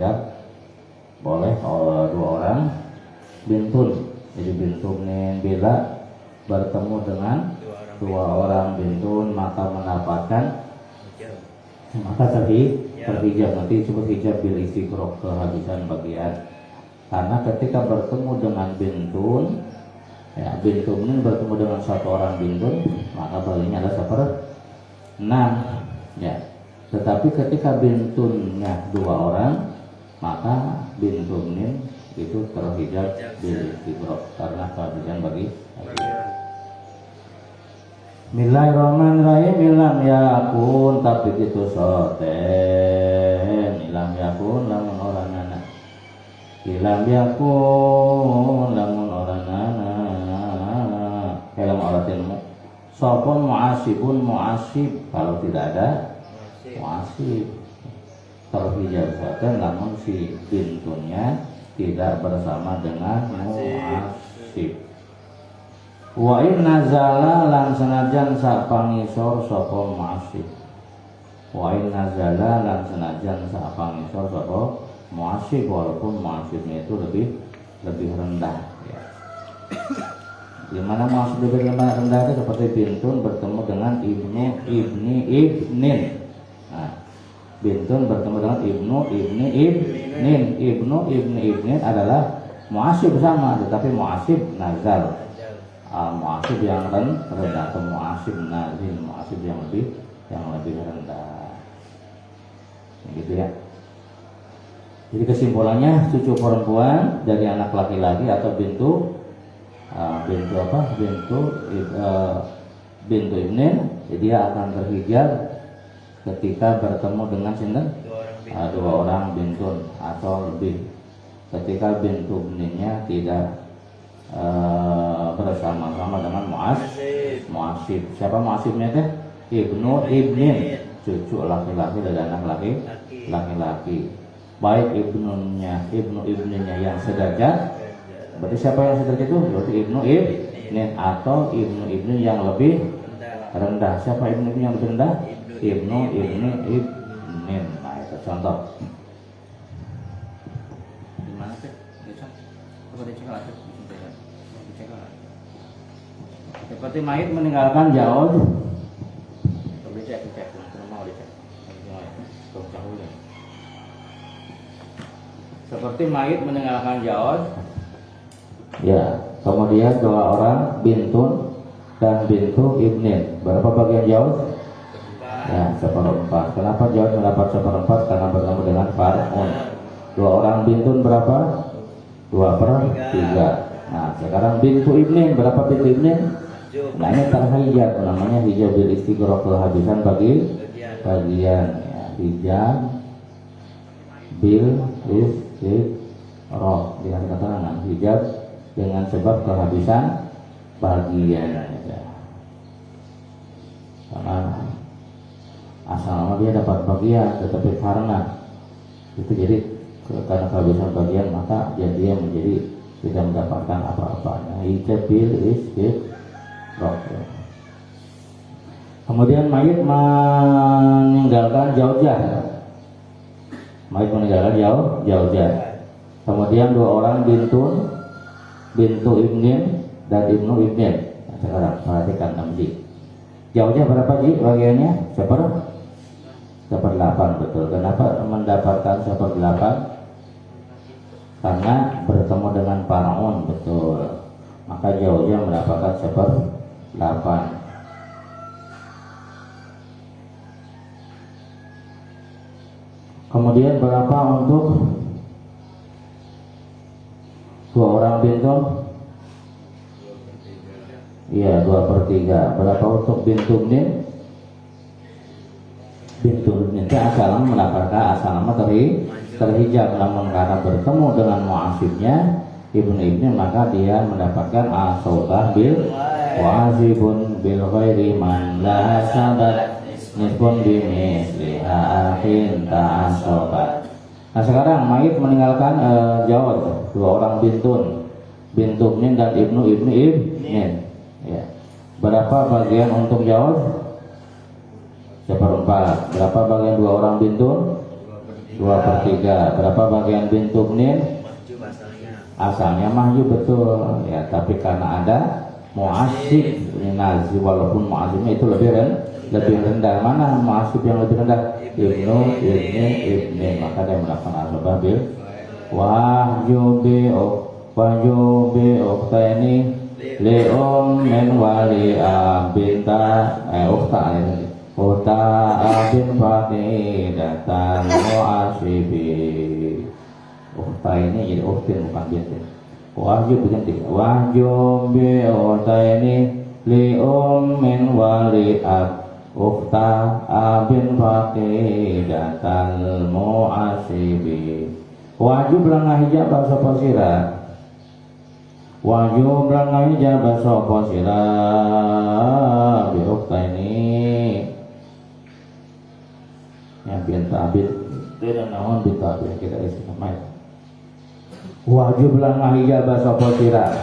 ya boleh dua orang bintun. Jadi bintun bila bertemu dengan dua orang bintun maka mendapatkan maka terhijab. Nanti disebut hijab bil istiqroq, kehabisan bagian. Karena ketika bertemu dengan bintun, ya bintun ini bertemu dengan satu orang bintun maka bagiannya ada 6 ya. Tetapi ketika bintunnya dua orang maka bintunin itu terhijab bil istiqroq karena kehabisan bagi. Bismillahirrahmanirrahim. Ilam yakun tapi itu soten. Ilam yakun lamun orang anak. Ilam yakun lamun orang anak. Kalau orang ilmu. Sopon muasibun muasib. Kalau tidak ada muasib terhijab soten lamun si bintunnya tidak bersama dengan muasib. Wa in nazala lan senajan sak pangisor sapa muasib. Wa in nazala lan senajan sak pangisor sapa muasib walaupun muasibnya itu lebih rendah ya. Di mana muasib lebih rendah itu seperti bintun bertemu dengan ibnin. Nah, bintun bertemu dengan ibnin adalah muasib sama tetapi muasib nazal. Muasib yang rendah atau muasib nazil, muasib yang lebih rendah, gitu ya. Jadi kesimpulannya cucu perempuan dari anak laki-laki atau bintu ibnin, dia akan terhijab ketika bertemu dengan dua orang bintun atau lebih. Ketika bintu ibninnya tidak bersama-sama dengan muasib. Siapa muasibnya teh? Ibnin, cucu laki-laki dari anak laki-laki. Baik ibnunya yang sederajat. Berarti siapa yang sederajat itu? Berarti ibnin atau ibnu yang lebih rendah. Siapa ibnu yang lebih rendah? Ibnin. Nah, itu contoh. Di mana sih? Coba dicek lagi. Seperti mayit meninggalkan jauh. Dicek, mau dicek. Seperti mayit meninggalkan jauh. Ya, kemudian dua orang bintun dan bintu ibnin. Berapa bagian jauh? Ya, 1/4. Kenapa jauh mendapat 1/4? Karena bertemu dengan far'un. Dua orang bintun berapa? 2/3. Nah, sekarang bintu ibnin, berapa bintu ibnin? Nah, ini terhijab, namanya hijab bil istiqroq, kehabisan bagian ya, hijab bil istiqroq di hari keterangan hijab dengan sebab kehabisan bagian ya. Karena asal dia dapat bagian tetapi karena itu jadi karena kehabisan bagian maka dia menjadi tidak mendapatkan apa-apanya. Hijab bil istiqroq. Kemudian mayit meninggalkan zaujah. Mayit meninggalkan zaujah. Kemudian dua orang bintu ibnin dan ibnu ibnin. Nah, sekarang perhatikan 6Ji. Zaujah berapa Ji bagiannya? 1/8 betul. Kenapa mendapatkan 1/8? Karena bertemu dengan faraun betul. Maka zaujah mendapatkan 1/8. Kemudian berapa untuk dua orang bintun? Iya, 2/3. Berapa untuk bintu ibnin? Bintu ibnin asal mendapatkan nama terhijab, namun karena bertemu dengan muasibnya ibnu ibnin maka dia mendapatkan asobah bil wazibun bil ghairi man la sabat nisbun bimisliha akhin ta'asobat. Nah, sekarang mayit meninggalkan jauh dua orang bintu ibnin dan ibnu ibnin ya. Berapa bagian untuk jauh? 1/4. Berapa bagian dua orang bintu? 2/3. Berapa bagian bint ibnin? Mahjub Asalnya mahjub betul ya, tapi karena ada mu'asyib nazi, walaupun mu'asyibnya itu lebih rendah. Mana mu'asyib yang lebih rendah? Ibnu, ibni, maka dia melakukan asabah bil wahjubi ukhtaini li ummin wali abinta ukhta abin faqidatan mu'asyibi. Ukhta ini jadi ukhtin bukan bintin. Wahjub ganti wahjubi ukhtaini li ummin wali ukhta abin faqidatan mu'asyibi. Wajib lan hijab sapa sira. Wajib lan hijab sapa sira bi ukhtaini. Ya binta abid tidak naon binta abid kita isi nama. Wajib lan hijab sapa sira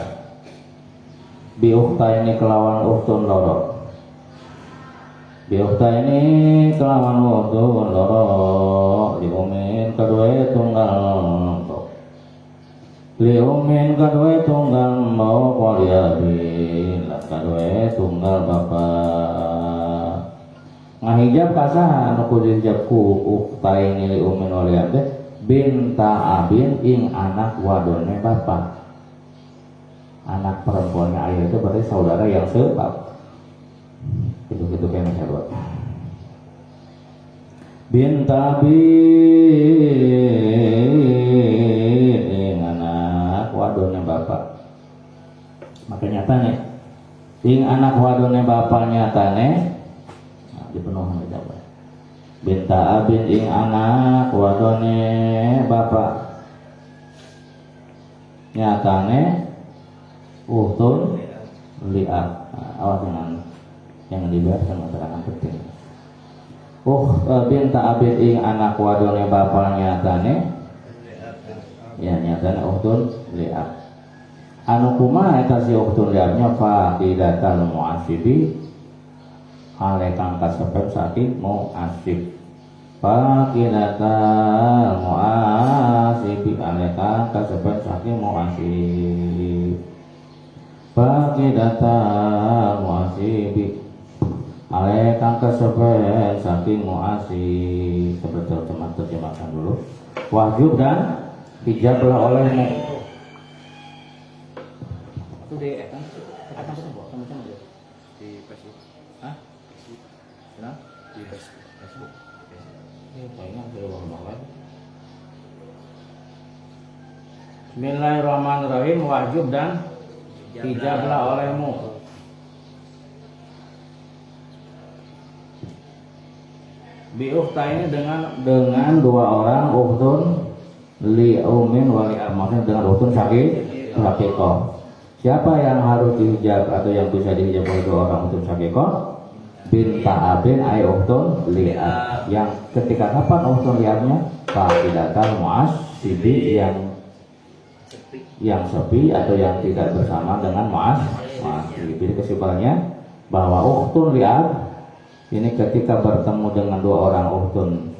bi ukhtaini kelawan ukhtun loro. Biukta ini kelawan waktu loro diumin kedua tunggal diumin kedua tunggal mau kuliahin lah kedua tunggal bapak ngahijab kasahan aku dijabku ukta ini diumin waliabde binta abin ing anak wadone bapak. Anak perempuannya ayah itu berarti saudara yang sebab gitu kan saya buat binta bin anak wadone bapak. Makanya tanya ing anak wadone bapaknya tane dipenuhi jawab binta abin ing anak wadone bapak nyatane uhtun liat. Awas dengan yang dibiarkan masyarakat penting. Binta abid ing anak wadone bapak nyatane ya nyatane uhtun li'ab. Anu kumaha eta si uhtun li'abnya faqidatal mu'asyibi hale kang kasebab saking mu'asyib. Faqidatal mu'asyibi hale kang kasebab saking mu'asyib. Faqidatal mu'asyibi alaikan kesebut saking mu'asyibi. Seperti terjemahkan dulu. Wajib dan hijablah olehmu. Itu di atas semua sama-sama dia. Di Facebook. Hah? Nah, di Facebook. Ini kayaknya ada orang lain. Bismillahirrahmanirrahim. Wajib dan hijablah olehmu. Bi ukhta ini dengan dua orang ukhtun li umin wali maksudnya dengan ukhtun syaqiqah. Siapa yang harus dihijab atau yang bisa dihijab oleh dua orang ukhtun syaqiqah? Binta abin ay ukhtun li'ab. Yang ketika kapan ukhtun li'abnya? Faqidatal mu'asyibi yang sepi atau yang tidak bersama dengan mu'asyibi. Jadi kesimpulannya bahwa ukhtun li'ab ini ketika bertemu dengan dua orang ukhtun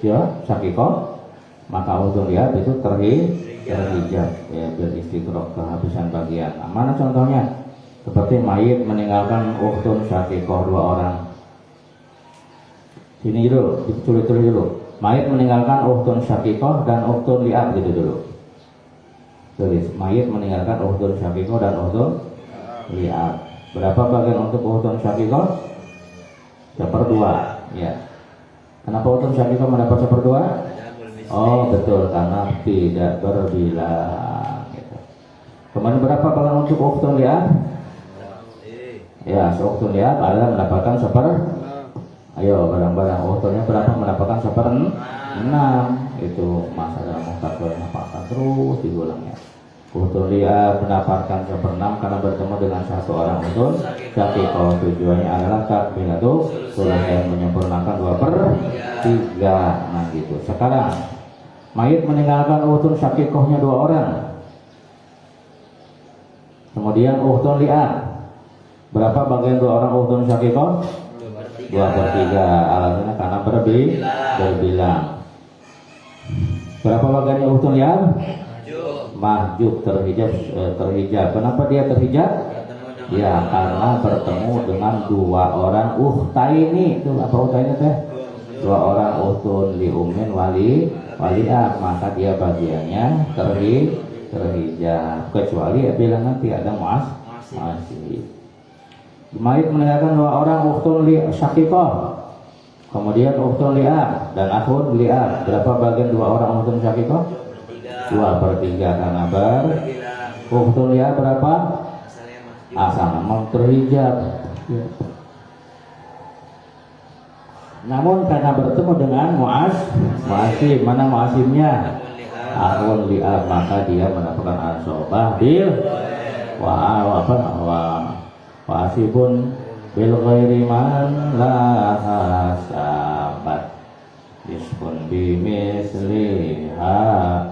ya syaqiqah, maka ukhtun li'ab itu terhijab ya bil istiqraq kehabisan bagian. Nah, mana contohnya? Seperti mayit meninggalkan ukhtun syaqiqah dua orang. Sini dulu, tulis dulu. Mayit meninggalkan ukhtun syaqiqah dan ukhtun li'ab gitu dulu. Tulis mayit meninggalkan ukhtun syaqiqah dan ukhtun li'ab. Berapa bagian untuk ukhtun syaqiqah? 1/2 ya. Kenapa ukhtun syaqiqah mendapat 1/2? Oh betul, karena tidak berbilang gitu. Kemudian berapa bagian untuk ukhtun li'ab? Ya, ukhtun li'ab adalah mendapatkan 1/6. Ayo barang-barang ukhtulnya berapa mendapatkan 1/6? Itu masalah muhtabar mendapatkan terus digulangnya. Ukhtun li'ab mendapatkan 1/6 karena bertemu dengan satu orang ukhtun syaqiqah. Tujuannya adalah takmilatu sulah yang menyempurnakan 2/3. Nah gitu. Sekarang mayit meninggalkan ukhtun syaqiqahnya 2 orang. Kemudian ukhtun li'ab. Berapa bagian 2 orang ukhtun syaqiqah? 2/3. Alasannya karena berbilang. Berapa bagiannya ukhtun li'ab? Mahjub, terhijab. Kenapa dia terhijab? Ya karena bertemu dengan dua orang ukhtaini. Itu apa ukhtaini teh? Dua orang ukhtun li ummin wali'ab, maka dia bagiannya terhijab. Kecuali bila nanti ada mu'asib. Mayit meninggalkan dua orang ukhtun li syaqiqah, kemudian ukhtun li'ab dan akhun li'ab. Berapa bagian dua orang ukhtun syaqiqah? 2/3 karena ukhtun li'ab berapa? Asal memang terhijab. Ya. Namun karena bertemu dengan mu'asib, mana mu'asibnya? Akhun li'ab, maka dia mendapatkan asobah bil wa'asibun bil ghairi man la hasabat isbun bimisliha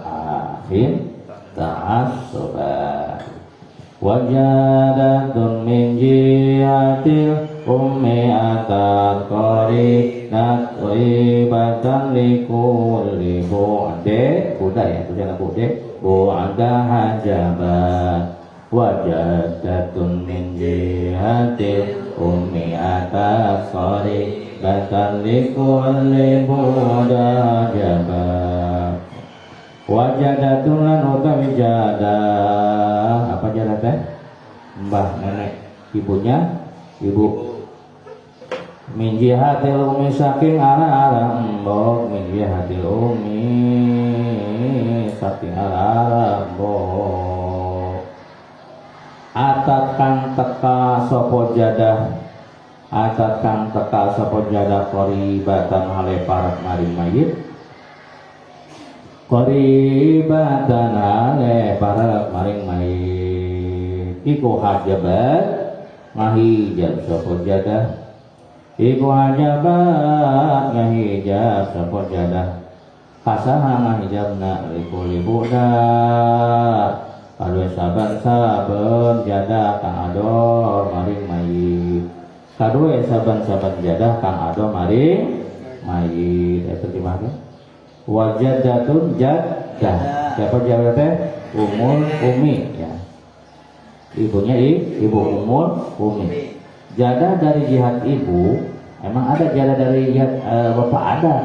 akhin ta'assobat wajadatun min jihatil ummi atat qarinat ibatan likulli bu'de bu'da ya, tulisan bu'de bu'da hajabat wajadatun min jihatil ummi atat qarinat likulli bu'da hajabat wajadatun lan utawi jadah. Apa jadah teh? Mbah nenek ibunya, ibu. Min jihatil umi saking arah embok, min jihatil umi saking arah embok. Atat kang teka sapa jadah, atat kang teka sapa jadah qaribatan hale parak maring mayit. Qaribatan hale parak maring mayit. Iku hajabat ngahijab sapa jadah. Iku hajabat ngahijab sapa jadah. Kasaha ngahijabna likuli buda. Kadue saban-saban jadah kang ado maring mayit. Kadue saban-saban jadah kang ado maring mayit. Terjemahkan. Wajadatun jadah. Siapa jadah teh? Umi ya. Ibunya ibu umi. Jadah dari jihad ibu, emang ada jadah dari jihad bapak ada.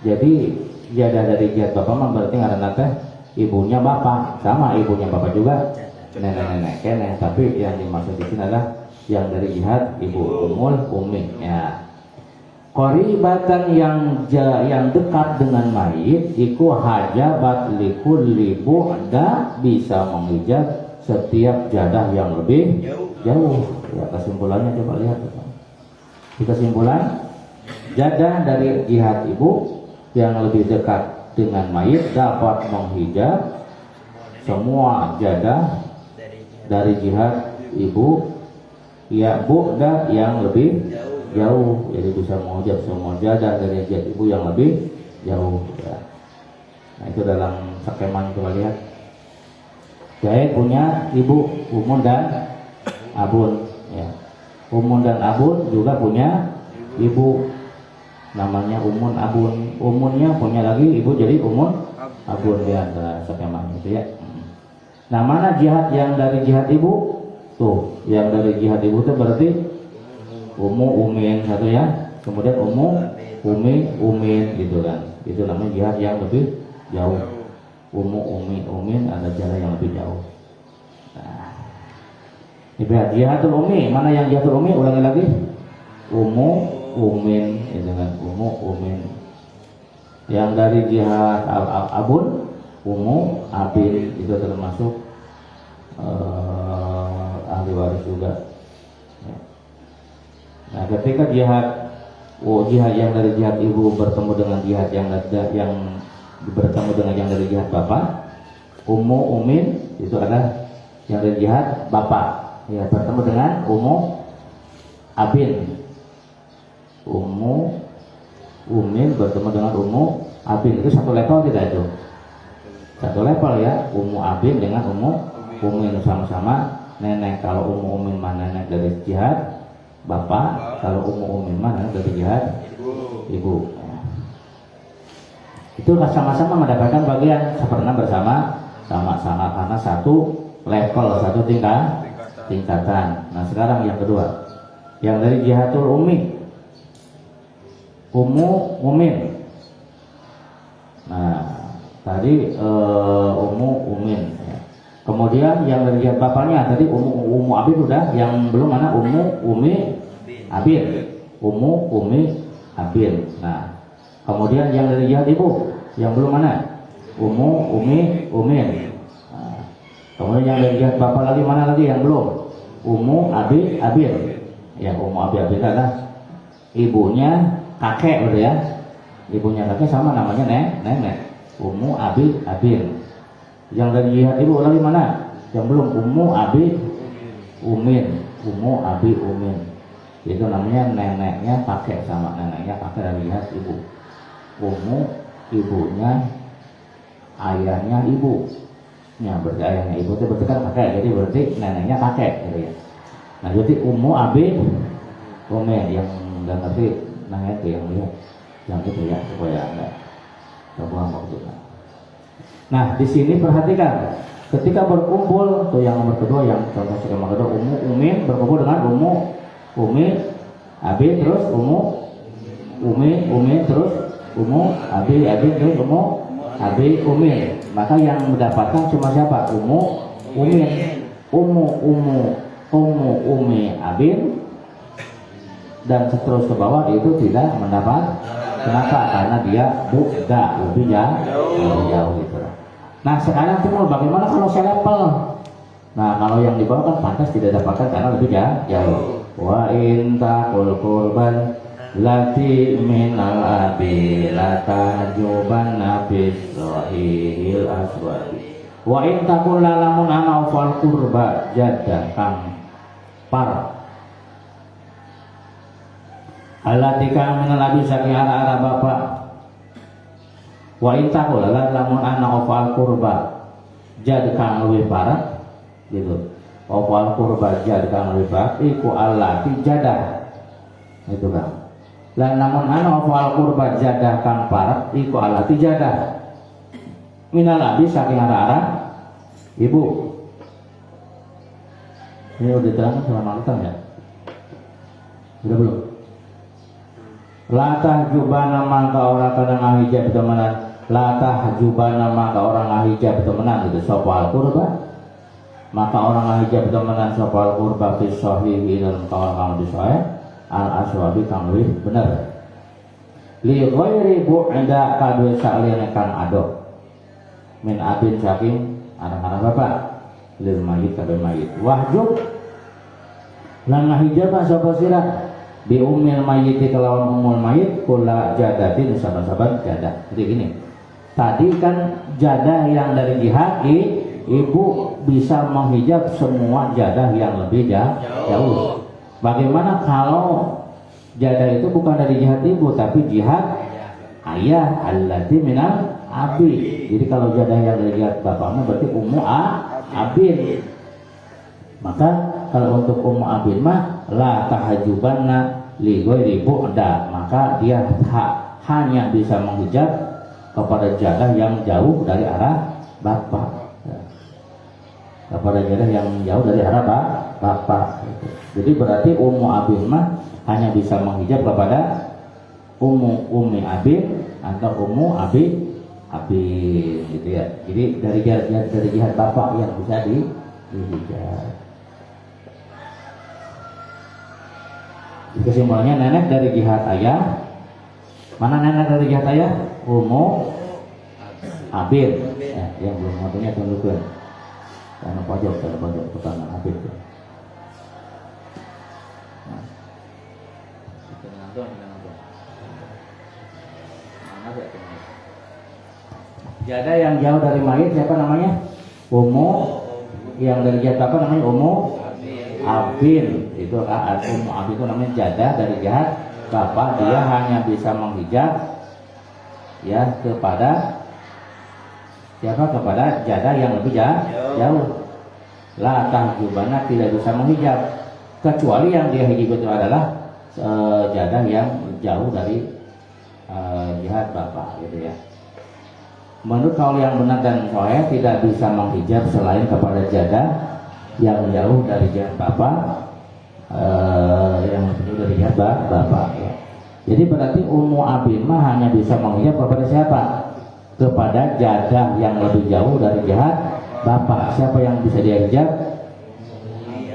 Jadi jadah dari jihad bapak mah berarti karena teh ibunya bapak, sama ibunya bapak juga nenek-nenek keneh. Tapi yang dimaksud di sini adalah yang dari jihad ibu umi ya. Qaribatan yang dekat dengan mayit iku hajabat likulli bu'da, bisa menghijab setiap jadah yang lebih jauh. Ya, kesimpulannya coba lihat. Kesimpulan jadah dari jihad ibu yang lebih dekat dengan mayit dapat menghijab semua jadah dari jihad ibu ya bu'da yang lebih jauh. Jadi bisa menghijab semua jadah dari jihad ibu yang lebih jauh ya. Nah itu dalam sakeman coba lihat. Saya punya ibu umun dan abun ya. Umun dan abun juga punya ibu namanya umun abun. Umunnya punya lagi ibu jadi umun abun ya, sakeman itu ya. Nah mana jihad yang dari jihad ibu? Tuh, yang dari jihad ibu itu berarti umin satu ya, kemudian umin gitu kan. Itu namanya jihad yang lebih jauh. Umin ada jarak yang lebih jauh. Nah, ibarat jihadul umi, mana yang jihadul umi? Ulangi lagi. Umin itu kan, umin. Yang dari jihad abun, abin itu termasuk ahli waris juga. Nah, ketika jihad yang dari jihad ibu bertemu dengan jihad yang bertemu dengan yang dari jihad bapak, umin itu adalah yang dari jihad bapak. Ya, bertemu dengan abin. Umin bertemu dengan abin, itu satu level tidak itu? Satu level ya, abin dengan umin sama-sama nenek. Kalau umin mana nenek dari jihad bapak, kalau umin mana nenek dari jihad ibu. itu sama-sama mendapatkan bagian seperenam bersama sama-sama karena satu level, satu tingkatan. Nah sekarang yang kedua, yang dari jihatul umi, umin. Nah tadi umin. Kemudian yang dari jihad bapaknya tadi umu abid udah, yang belum mana umi abid, umi abid. Nah kemudian yang dari jihad ibu yang belum mana umi umin. Nah, kemudian yang dari jihad bapak lagi mana lagi yang belum abid. Ya abi adalah ibunya kakek berarti ya, ibunya kakek sama namanya nenek, abid. Yang dari jihad ibu lagi mana yang belum abi umin, itu namanya neneknya kakek sama neneknya kakek dari jihad ibu. Ibunya ayahnya ibu, ya berarti ayahnya ibu itu berarti kan kakek, jadi berarti neneknya kakek gitu ya. Nah jadi abi umin, yang nggak ngerti nanya itu yang lihat yang itu ya supaya enggak terbuang waktunya. Nah di sini perhatikan ketika berkumpul tuh yang nomor kedua, yang contoh skema kedua umin berkumpul dengan umi abi terus umi terus abi terus abi umin, maka yang mendapatkan cuma siapa? Umin, umi abin dan seterus ke bawah itu tidak mendapat. Kenapa? Karena dia lebih jauh gitu. Nah sekarang timbul bagaimana kalau selevel? Nah kalau yang di bawah kan pantas tidak dapatkan karena lebih jauh. Wa in taqul qurban lati minal abi latajuban nabis sahihil aswadi. Wa in taqul lalamun ana fal qurba jaddah kang par alatika minal abi saking arah bapak. Wa intaqul lamun ana ofal qurba jad kang luwih parah gitu. Ofal qurba jad kang luwih parah iku allati jadah. Itu kan. Lan namun ana ofal qurba jadah kang parah iku allati jadah. Minal abi saking arah ibu. Ini udah terang selama kita ya? Udah belum? Latah jubana maka orang kadang ahijab temenan, latah jubana maka orang ahijab temenan itu sopal kurba, maka orang ahijab temenan sopal kurba fi sahih dalam kawan disahih al aswabi kang luwih bener. Li ghairi bu'da kadwe saliyane kang ado min abin saking anak-anak bapak lil mayit kadwe mayit wahjub lan ahijab sapa sira bi umil mayyiti kelawan umul mayit kula jadatin sahabat-sahabat jadah. Jadi gini, tadi kan jadah yang dari jihad ibu bisa menghijab semua jadah yang lebih jauh. Bagaimana kalau jadah itu bukan dari jihad ibu tapi jihad ayah allati minal abi. Jadi kalau jadah yang dari jihad bapaknya berarti abin. Maka kalau untuk abin mah la tahajubanna li ghairi bu'da, maka dia hanya bisa menghijab kepada jadah yang jauh dari arah bapak. Kepada jadah yang jauh dari arah bapak. Jadi berarti abin mah hanya bisa menghijab kepada umi abin atau abi gitu ya. Jadi dari jihad bapak yang bisa dihijab. Kesimpulannya nenek dari jihad ayah. Mana nenek dari jihad ayah? Abid. Yang belum ngotonya tunjukkan. Karena pojok pertama abid. Jadah yang jauh dari mayit siapa namanya? Yang dari jihad apa namanya? Abin. Itu abin itu namanya jadah dari jihad bapak. Dia hanya bisa menghijab ya kepada siapa? Kepada jadah yang lebih jauh. La tahjubana tidak bisa menghijab kecuali yang dia hijab itu adalah jadah yang jauh dari jihad bapak gitu ya. menurut kaul yang benar dan sahih tidak bisa menghijab selain kepada jadah yang jauh dari jihad bapak, yang jauh dari jihad bapak ya. Jadi berarti Ummu Abin mah hanya bisa menghijab kepada siapa? Kepada jadah yang lebih jauh dari jihad bapak. Siapa yang bisa dia hijab?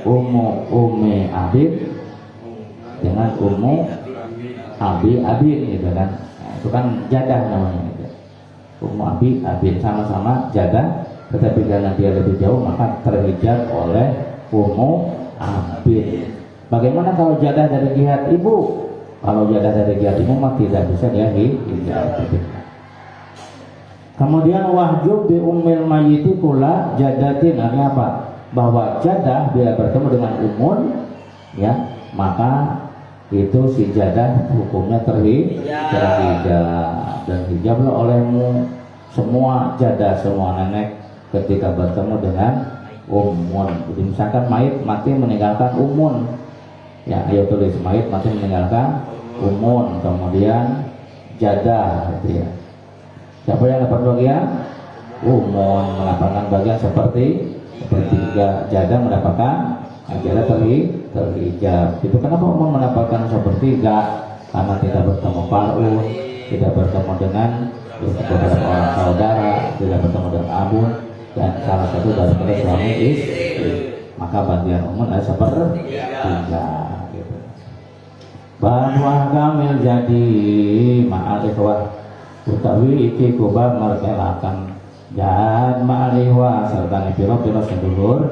Ummi Abin dengan Ummu Abin gitu kan. Nah, itu kan jadah namanya gitu. Ummu Abin sama-sama jadah, tetapi karena dia lebih jauh maka terhijab oleh Ummu Abin. Bagaimana kalau jadah dari jihad ibu? Kalau jadah dari jihad ibu mah tidak bisa dia hijab. Kemudian wahjub bi ummil mayyiti kula jadatin, artinya apa? Bahwa jadah bila bertemu dengan umun ya, maka itu si jadah hukumnya terhijab dan hijablah olehmu semua jadah, semua nenek ketika bertemu dengan umun. Jadi misalkan mayit mati meninggalkan umun ya, ayo tulis mayit mati meninggalkan umun, kemudian jadah gitu ya. Siapa yang dapat bagian? Umun mendapatkan bagian sepertiga, jadah mendapatkan jadah terhijab. Itu kenapa umun mendapatkan sepertiga? Karena tidak bertemu far'un, tidak bertemu dengan beberapa orang saudara, tidak bertemu dengan abun, dan salah satu dari suami istri. Maka bagian umun ada sepertiga. Gitu. Bahwa kamil jadi ma'alihwah utawi iki kubah merkelakan jahat ma'alihwah serta piro-piro sedulur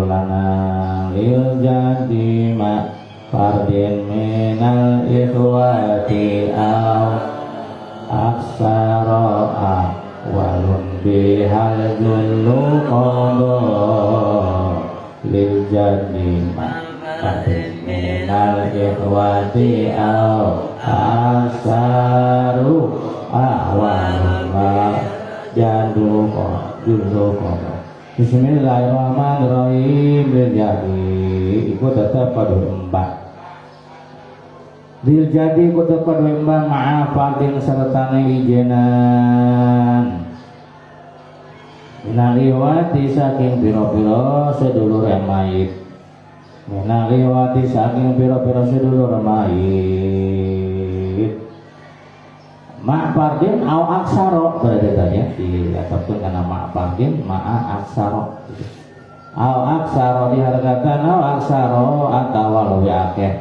lanang lil jadi ma fardin minal ikhwati au aksara walun bihal jullu qodo lil jadi ma fardin minal ikhwati au aksaru awalullah jullu qodo. Bismillahirrahmanirrahim. Jadi ikut tetap pada embak. Dil jadi ikut tetap pada embak ma'afadin serta ijenan. Minaliwati saking piro-piro sedulur mayit. Minaliwati saking piro-piro sedulur mayit. Ma'fardin au aksaro berbedanya diatapkan karena ma'fardin ma'a aksaro. Au aksaro dihargakan au aksaro atau lebih akeh.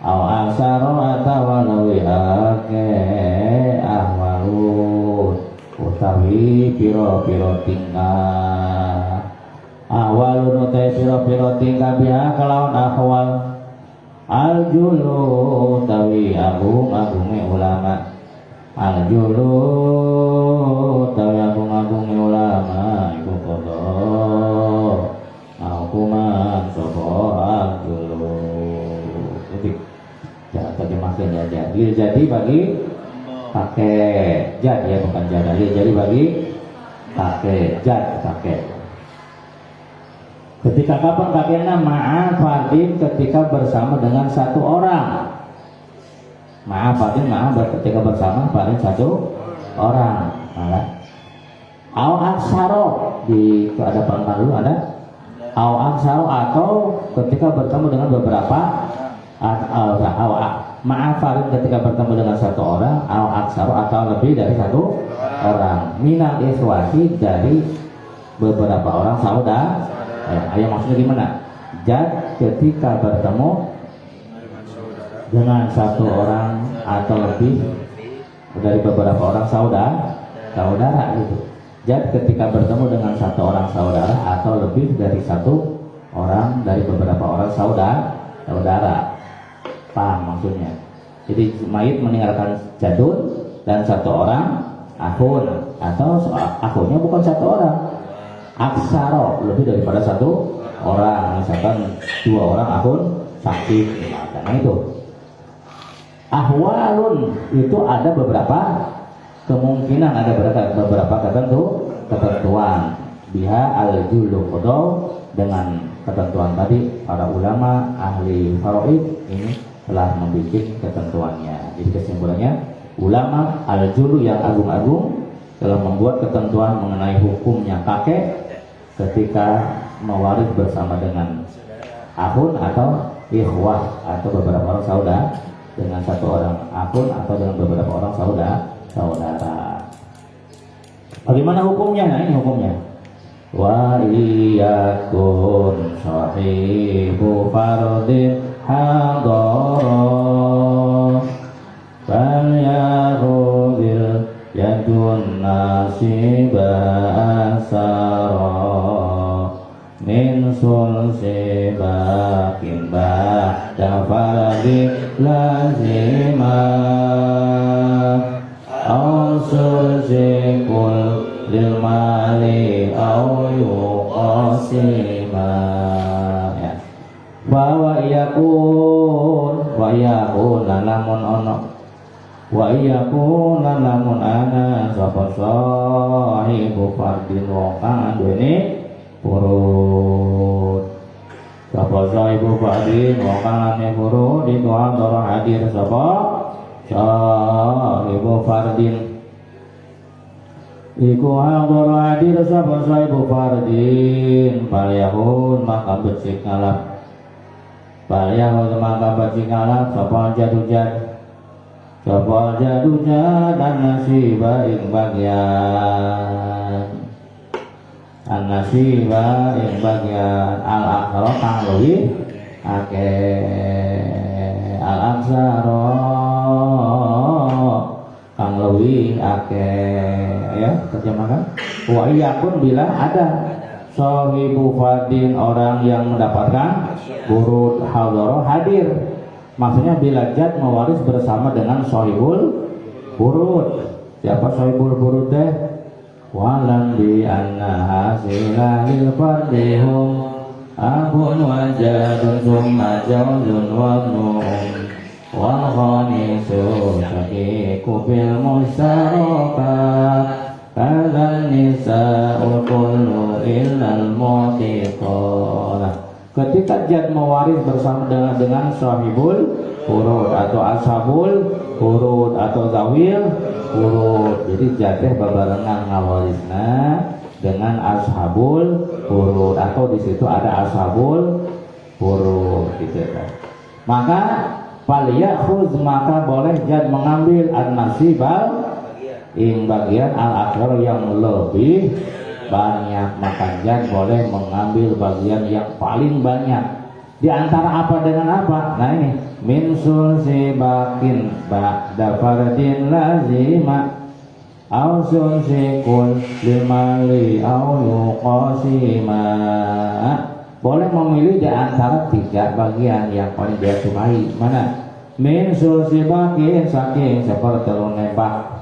Au aksaro atau lebih akeh ahwalun utawi piro-piro tingkah. Ahwalun utawi piro-piro tingkah biha kelawan ahwal. Al-julu utawi agung-agungnya ulama. Al-julu tawi agung-agungnya ulama iku kodo hukuman sopo al-julu. Jadi terjemahkan ya, jadi bagi kakek jad ya, bukan jada. Jadi bagi kakek jad kakek. Ketika kapan kakeknya ma'a fardin ketika bersama dengan satu orang. Maaf Fadil, maaf ketika bersama paling satu orang. Au aksaro di ada pangkat dulu ada. Au aksaro atau ketika bertemu dengan beberapa. Maaf Fadil ketika bertemu dengan satu orang. Au aksaro atau lebih dari satu orang. Minal ikhwati dari beberapa orang saudara. Ayo maksudnya gimana? Jad ketika bertemu dengan satu orang atau lebih dari beberapa orang saudara gitu. Jadi ketika bertemu dengan satu orang saudara atau lebih dari satu orang dari beberapa orang saudara, paham maksudnya? Jadi mayit meninggalkan jadun dan satu orang akhun, atau akhunnya bukan satu orang, aksaro lebih daripada satu orang, misalkan dua orang akhun sakit, karena itu. Ahwalun itu ada beberapa kemungkinan, ada beberapa ketentuan. Biha al-julu qodo, dengan ketentuan tadi para ulama ahli faraid ini telah membuat ketentuannya. Jadi kesimpulannya ulama al-julu yang agung-agung telah membuat ketentuan mengenai hukumnya kakek ketika mewaris bersama dengan akun atau ikhwah atau beberapa orang saudara, dengan satu orang akun atau dengan beberapa orang saudara. Bagaimana hukumnya? Nah, ini hukumnya. Wa iyakun sahibu fardin hadara fal yahudil yadun nasiba asara min sulsi bakin ba'da fardi lazima aw sulsi kul lil mali aw yuqasima. Ya. Wa yakun lamun ono wa yakun lamun ana sapa sahibu fardin wong kang duweni furud. Sapa sahibu fardin wong kang ane furud iku antara hadir sapa sahibu fardin iku antara hadir sapa sahibu fardin falyahun maka becik ngalap falyahun maka becik ngalap sapa jadujad sapa jadujad dan nasiba ing bagian an-nasiba ing bagian al-akhara kang luwih akeh al-aksara kang luwih akeh. Ya, terjemahkan. Wa iyakun bila ada sahibu fardin orang yang mendapatkan furud hadara hadir. Maksudnya bila jad mewaris bersama dengan sahibul furud. Siapa sahibul furud teh? Walam bi anna hasila lil fardihum abun wajadun summa jawzun wabnuhum wal khamisu syakiku bil musyarokat kadzal nisa'ul kullu illal mu'tiqah. Ketika jad mewaris bersama dengan sahibul furud atau ashabul furud atau zawil furud. Jadi jadeh babarengan ngawarisna dengan ashabul furud atau di situ ada ashabul furud gitu kan. Maka falyakhuz maka boleh jad mengambil an-nasibal ing bagian al-akhir yang lebih banyak, maka jad boleh mengambil bagian yang paling banyak. Di antara apa dengan apa? Nah ini min sulsi bakin ba'da fardin lazima aw sulsi kul limali aw yuqasima. Boleh memilih di antara tiga bagian yang paling dia sukai. Mana? Min sulsi bakin saking sepertelune bak.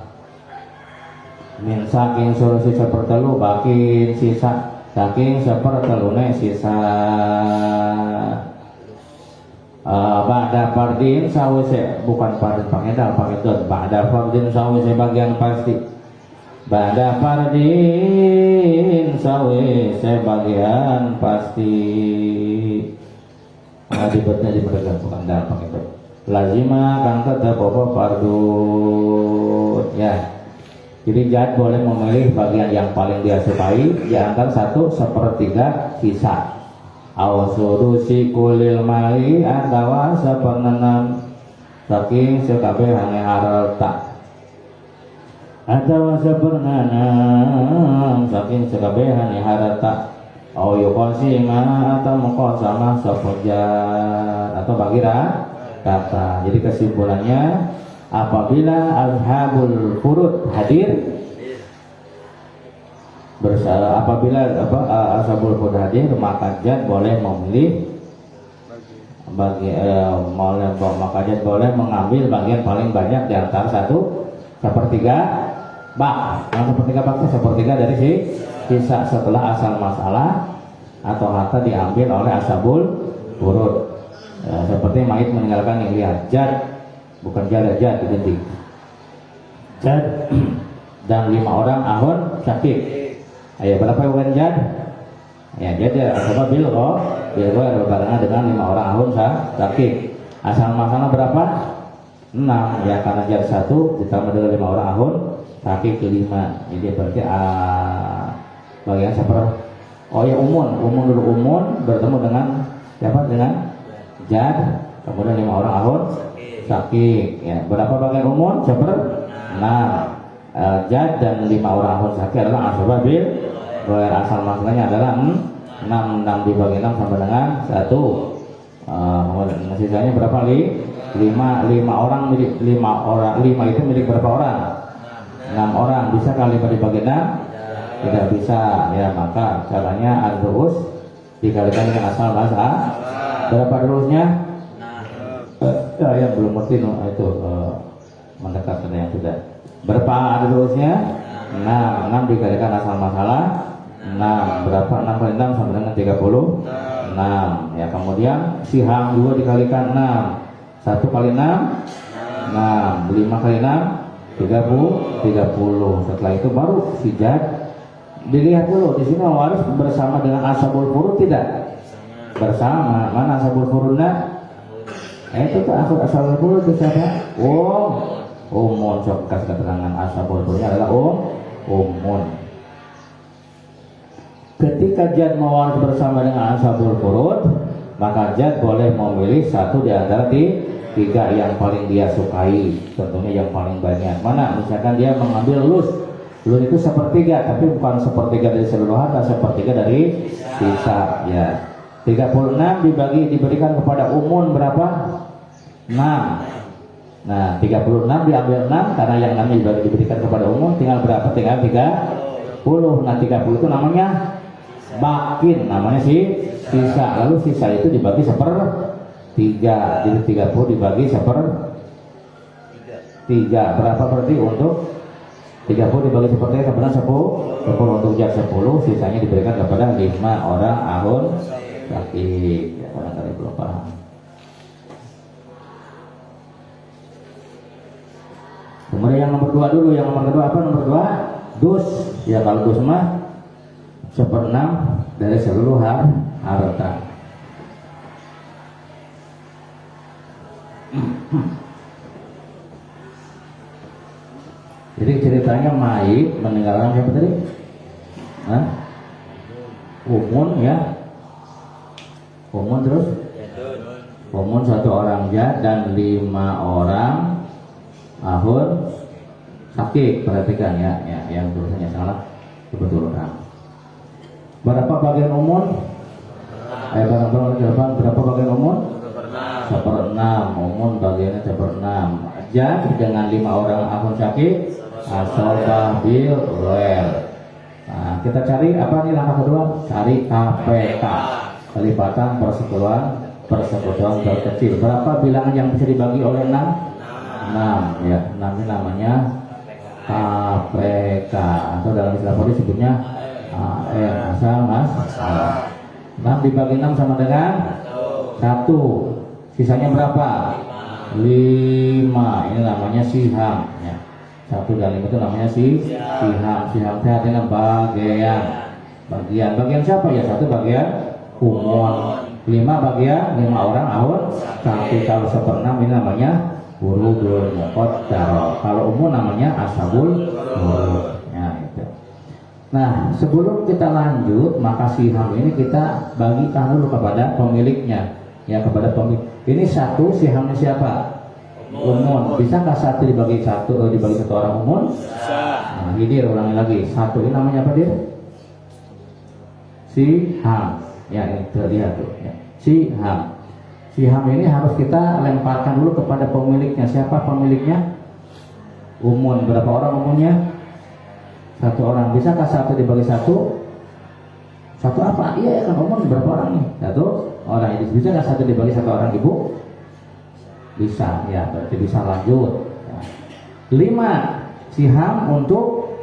Min saking sulsi sepertelu bakin sisa saking sepertelune sisa. Ba'da fardin sawise bukan fardin pangedal pangedal ba'da fardin sawise bagian pasti ba'da fardin sawise bagian pasti adibetnya diperdekat bukan dalam pangedal lazima kang tetap apa fardun ya. Jadi jad boleh memilih bagian yang paling dia sukai di antara 1/3 sisa awasudusi kulil mali atawa sepenenam saking sekabehane harta atawa sepenenam saking sekabehane harta aw yuqasima atau muqasamah sapojan atau bagi kata. Jadi kesimpulannya apabila ashabul furud hadir apabila ashabul furud hadir maka jad boleh memilih maka jad boleh mengambil bagian paling banyak di antara 1/3 bak. Yang 1/3 bak itu 1/3 dari sisa setelah asal masalah atau harta diambil oleh ashabul furud. Seperti mayit meninggalkan yang lihat jad bukan jad identik jad dan 5 orang ahun syakik. Ayo berapa yang jad? Ya jad asal bilgo berbarengan dengan 5 orang ahun syakik. Asal masalah berapa? 6 ya, karena jad 1 ditambah dengan 5 orang ahun sakit kelima. Jadi berarti bagian oh ya umun dulu, umun bertemu dengan siapa? Dengan jad, kemudian 5 orang ahun sakit. Ya, berapa bagian umun? 6. Jad dan 5 orang ahun sakit adalah asbab bil ghair. Asal masalahnya adalah 6 dibagi 6 sama dengan 1. Kemudian sisanya berapa? 5 orang milik 5 itu milik berapa orang? 6 orang. Bisa kali 5 dibagi 6? Tidak bisa. Ya, maka caranya ad-durus dikalikan dengan asal bahasa. Berapa durusnya? Yang belum ngerti itu mendekat dengan yang sudah. Berapa ada durusnya? 6 dikalikan asal masalah 6. Berapa? 6 kali 6 sama dengan 36. Ya, kemudian siham juga dikalikan 6. 1 kali 6 6. 5 kali 6 30. Setelah itu baru sijad. Dilihat dulu di sini waris bersama dengan ashabul furud tidak? Bersama. Mana ashabul furudnya? Itu tuh ashabul furud itu siapa? Umun. Coba kasih keterangan ashabul furudnya adalah umun. Ketika jad mewaris bersama dengan ashabul furud, maka jad boleh memilih satu di antara 3 yang paling dia sukai, tentunya yang paling banyak. Mana? Misalkan dia mengambil lus itu sepertiga, tapi bukan sepertiga dari seluruh harta, sepertiga dari sisa. Ya, 36 diberikan kepada umun berapa? 6. Nah, 36 diambil 6 karena yang 6 diberikan kepada umum, tinggal berapa? Tinggal 30. Nah, 30 itu namanya bakin, namanya sisa. Lalu sisa itu dibagi 1/3. Jadi 30 dibagi 1/3. Berapa berarti untuk 30 dibagi 1/3 sama dengan 10 untuk jad 10, sisanya diberikan kepada 5 orang ahun sakit. Ya, barangkali belum paham. Kemudian yang nomor 2 dulu, yang nomor kedua apa? Nomor 2 dus. Ya, kalau dus mah 1/6 dari seluruh harta. Jadi ceritanya mayit meninggalkan siapa tadi? Umun ya. Umun terus? Umun 1 orang jad dan 5 orang ahun sakit. Perhatikan ya, yang tulisannya salah kebetulan. Berapa bagian umun? Berapa bagian umun? 1/6. Umun bagiannya 1/6. Jad dengan 5 orang ahun sakit asobah bil ghair. Nah, kita cari apa nih langkah kedua? Cari KPK, kelipatan persekutuan terkecil. Berapa bilangan yang bisa dibagi oleh 6? 6 ya. 6 ini namanya KPK atau dalam istilah politik sebutnya asal mas. 6 dibagi 6 sama dengan 1. Sisanya berapa? 5. Ini namanya siham ya. 1 dan 5 itu namanya siham. Siham itu artinya bagian siapa ya? 1 bagian umun, 5 bagian 5 orang ahun. Tapi kalau 1/6 ini namanya urudul muqaddar. Kalau umum namanya ashabul furud. Ya, itu. Nah, sebelum kita lanjut, maka siham ini kita bagikan dulu kepada pemiliknya. Ya, kepada pemilik. Ini 1 sihamnya siapa? Umun. Bisakah 1 dibagi 1 orang umun? Bisa. Nah, hidir ulangi lagi. 1 ini namanya apa dia? Siham. Ya, ini terlihat tuh. Ya. Siham. Siham ini harus kita lemparkan dulu kepada pemiliknya. Siapa pemiliknya? Umun. Berapa orang umunnya? 1 orang. Bisakah 1 dibagi 1? 1 apa? Iya kan umun berapa orang nih? 1 orang. Bisakah 1 dibagi 1 orang ibu? Bisa. Ya, berarti bisa lanjut. Ya. 5 siham untuk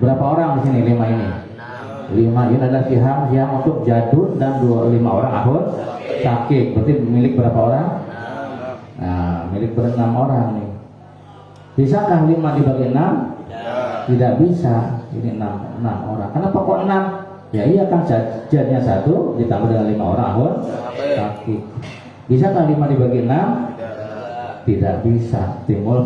berapa orang di sini? 5 ini. 5 ini adalah siham untuk jadun dan 5 orang ahun sakit. Berarti milik berapa orang? Nah, milik 6 orang nih. Bisakah 5 dibagi 6? Tidak bisa. Ini 6 orang. Kenapa kok 6? Ya iya kan jadnya 1 ditambah dengan 5 orang ahun sakit. Bisakah 5 dibagi 6? Tidak bisa. Timbul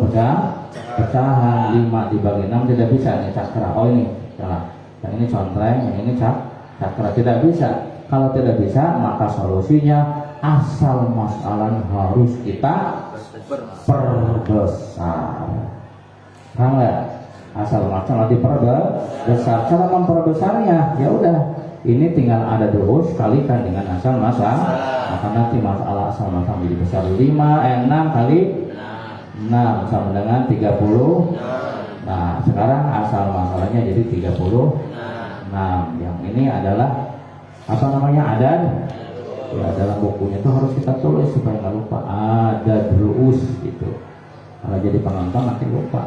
pecahan. 5 dibagi 6 tidak bisa, ini cakra. Oh ini salah, yang ini contreng, yang ini cakra. Tidak bisa. Kalau tidak bisa, maka solusinya asal masalah harus kita perbesar. Paham nggak? Asal masalah diperbesar. Cara memperbesarnya ya udah, ini tinggal ada terus kalikan dengan asal masalah, maka nanti masalah asal masalah menjadi besar. 6 kali 6 sama dengan 30. Nah sekarang asal masalahnya jadi 36. Yang ini adalah apa namanya, adat ya, dalam bukunya itu harus kita tulis supaya nggak lupa. Adat ruus gitu, kalau jadi penonton nanti lupa.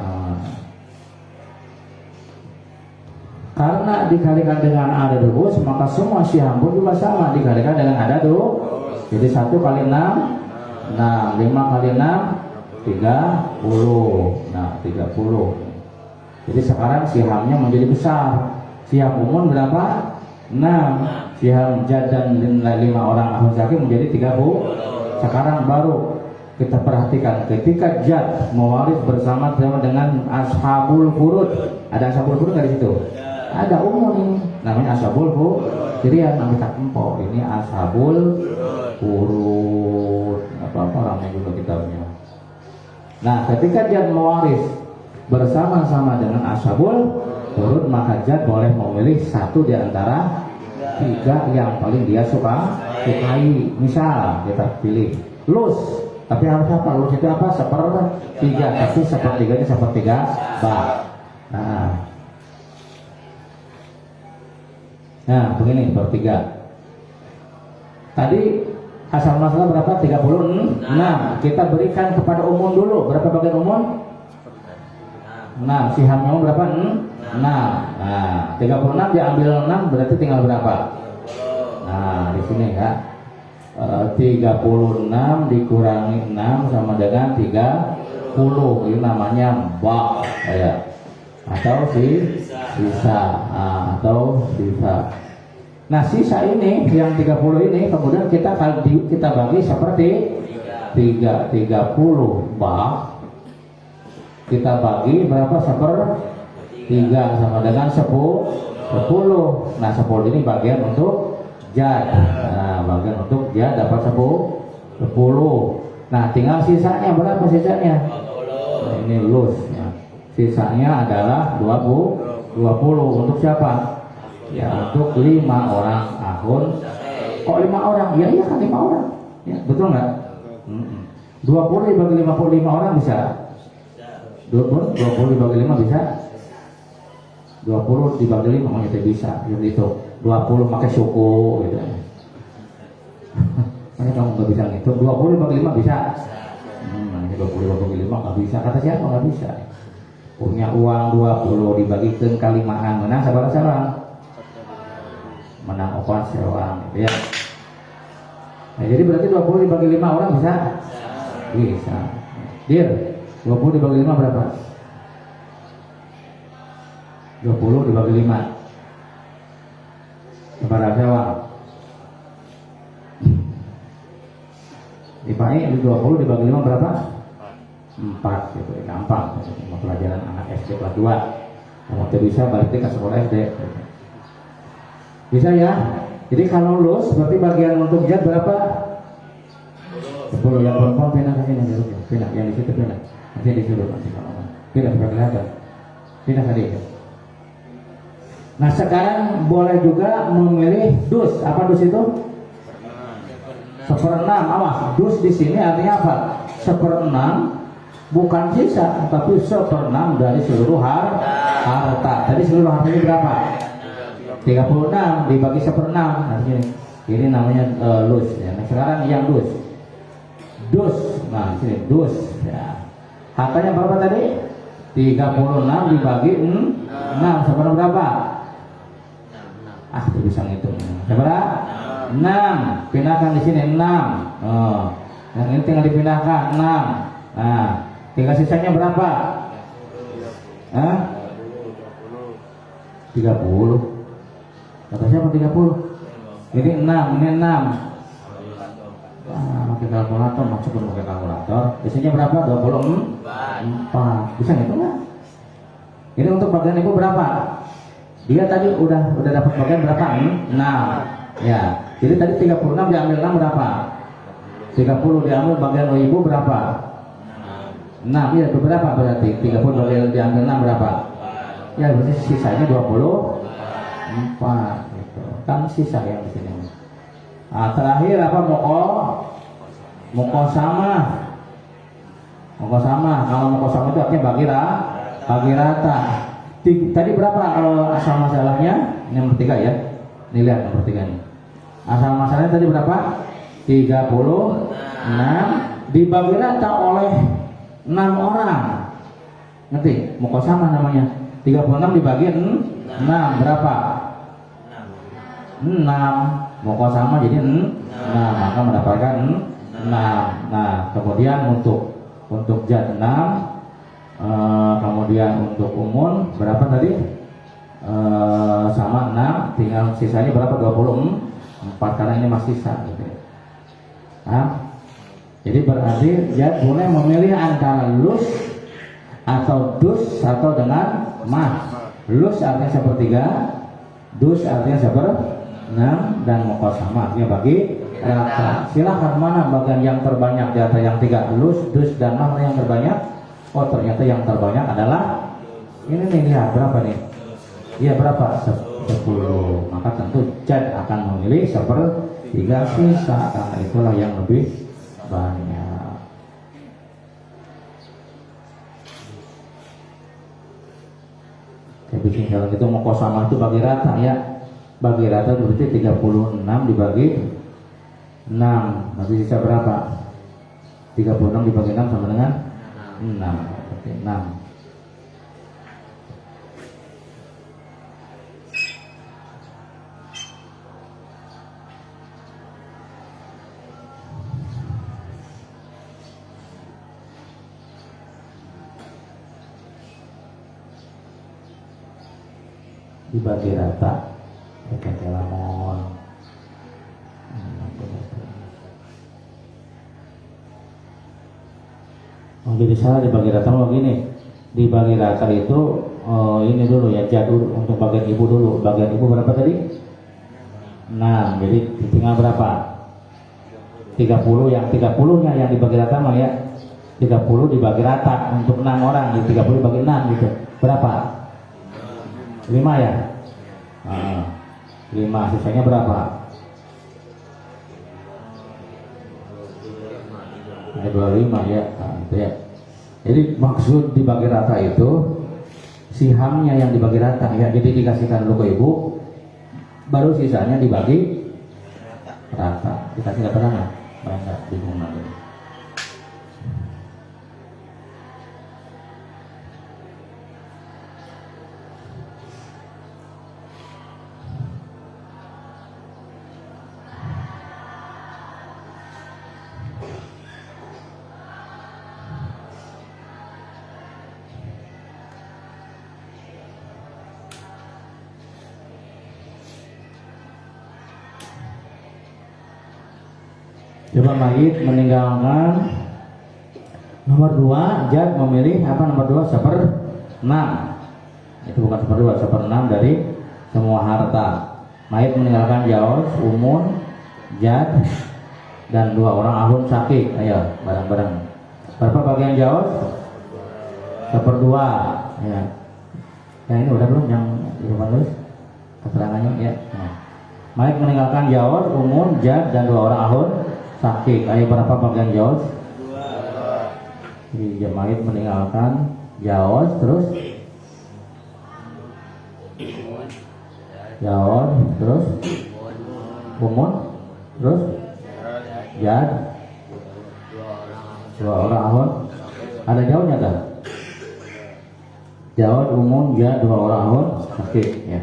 Karena dikalikan dengan adat ruus, maka semua siham pun juga sama dikalikan dengan adat ruus. Jadi 1 kali 6 5 kali 6 30. Nah 30. Jadi sekarang sihamnya menjadi besar. Siham umum berapa? 6. Siham jad dan 5 orang ahun zaki menjadi 30. Sekarang baru kita perhatikan ketika jad mewaris bersama dengan ashabul furud. Ada ashabul furud nggak di situ? Ada umum ini, namanya ashabul furud. Jadi yang namanya empok ini ashabul furud. Apa-apa ramai juga kitabnya. Nah ketika jad mewaris bersama-sama dengan ashabul furud, maka jad boleh memilih 1 di antara 3 yang paling dia sukai. Misal kita pilih lus, tapi harus apa? Lus itu apa? 1/3, tapi 1/3-nya 1/3 bak. Nah begini 1/3. Tadi asal masalah berapa? 36. Kita berikan kepada umum dulu. Berapa bagian umum? 6. Sihamnya umum berapa? 6. Nah 36 diambil 6 berarti tinggal berapa? Nah di sini ya, 36 dikurangi 6 sama dengan 30. Ini namanya bak ya, atau sisa. Atau sisa. Nah sisa ini yang 30 ini kemudian kita bagi seperti 30 bak. Kita bagi berapa? 1/3 sama dengan 10. Nah 10 ini bagian untuk jad. Nah bagian untuk jad dapat 10. Nah tinggal sisanya berapa sisanya? Nah, ini lus ya. Sisanya adalah 20. Untuk siapa? Ya untuk 5 orang ahun. Kok 5 orang? Ya iya kan 5 orang ya, betul nggak? 20 dibagi 55 orang bisa? 20 dibagi 5 bisa? 20 dibagi 5 makanya tidak bisa. Jadi itu 20 pakai suku gitu. Makanya kamu nggak bisa ngitung. 20 dibagi 5 bisa? 20 dibagi 5 nggak bisa. Kata siapa nggak bisa? Punya uang 20 dibagikan kali 5-an, menang sabar-sabar. Menang opan seorang gitu ya. Nah, jadi berarti 20 dibagi 5 orang bisa? Bisa. Dir, 20 dibagi 5 berapa? 20 dibagi 5 kepada siapa? Dipakai 20 dibagi 5 berapa? 4 gitu, gampang. Pelajaran anak SD kelas 2. Kalau tidak bisa balik ke sekolah SD. Bisa ya? Jadi kalau lulus berarti bagian untuk jad berapa? 10. Yang perempuan pindah ke sini, pindah yang di situ pindah. Nanti disuruh nanti kalau pindah supaya kelihatan. Pindah tadi. Nah sekarang boleh juga memilih dus. Apa dus itu? 1/6. Awas, dus di sini artinya apa? 1/6 bukan sisa, tapi 1/6 dari seluruh harta. Tadi seluruh harta ini berapa? 36 dibagi 1/6. Nah, ini namanya lus ya. Nah, sekarang yang dus. Nah, sini dus ya. Hartanya berapa tadi? 36 dibagi 6 sama berapa? Tidak bisa ngitung. Berapa? 6. Pindahkan di sini 6. Yang ini tinggal dipindahkan 6. Nah, tinggal sisanya berapa? 30. Kata siapa 30? Ini 6, ini 6. Makin pakai kalkulator, masuk pakai kalkulator. Biasanya berapa? 24. Bisa ngitung nggak? Ini untuk bagian ibu berapa? Dia tadi udah dapat bagian berapa? 6. Ya. Jadi tadi 36 diambil 6 berapa? 30 diambil bagian ibu berapa? 6. Ya, berapa berarti? 30 bagian diambil 6 berapa? Ya, berarti sisanya 24 gitu. Kan sisa yang di sini. Nah, terakhir apa? Moko sama. Kalau moko sama itu artinya bagi rata. Tadi berapa asal masalahnya? Ini nomor 3 ya. Ini lihat nomor 3 ini. Asal masalahnya tadi berapa? 36 dibagi rata oleh 6 orang. Ngerti? Moko sama namanya. 36 dibagi 6 berapa? 6. Moko sama jadi 6, maka mendapatkan 6. Nah, kemudian untuk jad 6, kemudian untuk umun berapa tadi? Sama 6, tinggal sisanya berapa? 24 karena ini masih sisa gitu. Nah, jadi berarti jad boleh memilih antara lus atau dus atau dengan mas. Lus artinya sepertiga, dus artinya 6 dan moko sama artinya bagi rata. Silahkan mana bagian yang terbanyak di antara yang 3, lus, dus dan mas yang terbanyak? Oh, ternyata yang terbanyak adalah ini nih, lihat berapa nih? Iya berapa? 10. Maka tentu jad akan memilih 1/3 sisa karena itulah yang lebih banyak. Saya bikin kalau gitu moko sama itu bagi rata ya. Bagi rata berarti 36 dibagi 6. Nanti sisa berapa? 36 dibagi 6 sama dengan 6. Berarti 6. Dibagi rata. Pakai telamon. Jadi salah dibagi rata begini. Dibagi rata itu ini dulu ya, jadul untuk bagian ibu dulu. Bagian ibu berapa tadi? 6. Jadi tinggal berapa? 30. Yang 30-nya yang dibagi rata mah ya. 30 dibagi rata untuk 6 orang. Jadi 30 dibagi 6 gitu. Berapa? 5 ya? 5, sisanya berapa? 25 ya. Nah, itu ya. Jadi maksud dibagi rata itu sihamnya yang dibagi rata ya. Jadi dikasihkan dulu ke ibu, baru sisanya dibagi rata. Dikasih dapat mana? Banyak bingung lagi. Coba mayit meninggalkan nomor 2, jad memilih apa nomor 2? 1/6. Itu bukan 1/2, 1/6 dari semua harta. Mayit meninggalkan jauz, umun, jad dan 2 orang ahun sakit. Ayo bareng-bareng. Berapa bagian jauz? 1/2 ya. Yang ini udah belum yang di depan tulis keterangannya ya. Nah. Mayit meninggalkan jauz, umun, jad dan 2 orang ahun sakit. Ayo berapa bagian jauz? 2. Jadi mayit meninggalkan jauz, terus jauz, terus umun, terus jad, 2 orang ahun. Ada jauhnya kan? Jauz, umun, jad, 2 orang ahun sakit ya.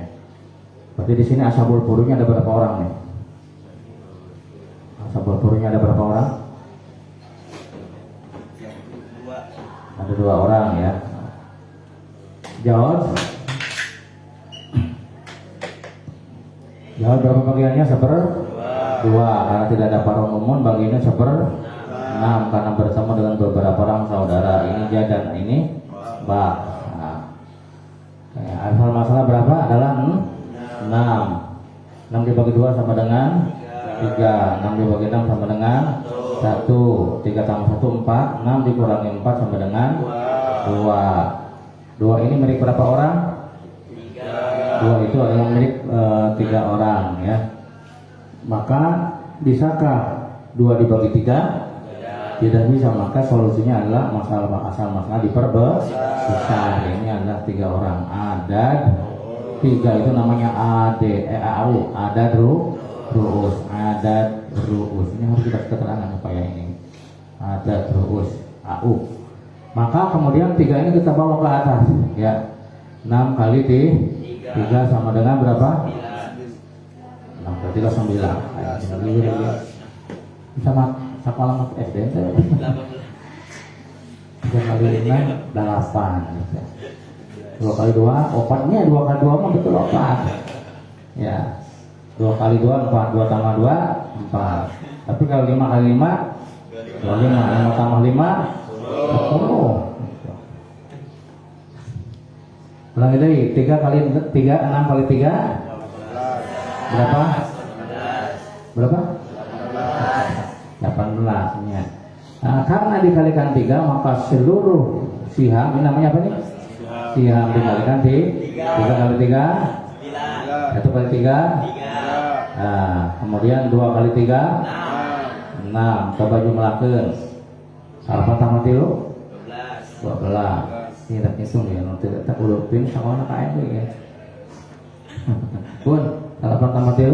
Berarti di sini ashabul furu'nya ada berapa orang nih? Ashabul furu'nya ada berapa orang? Ada 2 orang ya. Jauz berapa bagiannya? 1/2. Karena tidak ada paruh umun, bagiannya 1/6. 6 karena bertemu dengan beberapa orang saudara. Ini ja dan ini ba. Nah, asal masalah berapa adalah 6. 6 dibagi 2 sama dengan 3. 6 dibagi 6 sama dengan 1. 3 tambah 1 4. 6 dikurangi 4 sama dengan 2. 2 ini milik berapa orang? 2 itu adalah milik 3 orang ya. Maka bisakah 2 dibagi 3? Tidak bisa, maka solusinya adalah asal masalah diperbesar. Ini adalah 3 orang. Adad 3 itu namanya AU, adad ru'us, adad ru'us. Ini harus kita keterangan supaya ini adad ru'us AU. Maka kemudian 3 ini kita bawa ke atas ya. 6 kali 3 sama dengan berapa? 6 kali 3 9. Bisa sekolah masuk SD itu 3 kali 5 8 2 kali 2 4-nya 2 kali 2 mah betul 4 ya. 2 kali 2 4, 2 tambah 2 4. Tapi kalau 5 kali 5 5 tambah 5 10. Ulangi lagi, 3 kali 3 6 kali 3 berapa? Berapa? 18 ya. Nah, karena dikalikan 3 maka seluruh siham, ini namanya apa nih? Siham dikalikan 3 kali 3 1 kali 3 nah, kemudian 2 kali 3 6. Coba jumlahkan salapan tambah 3 12. Ini tak hitung ya, nanti tak ulupin sama anak KM ya. Pun salapan tambah 3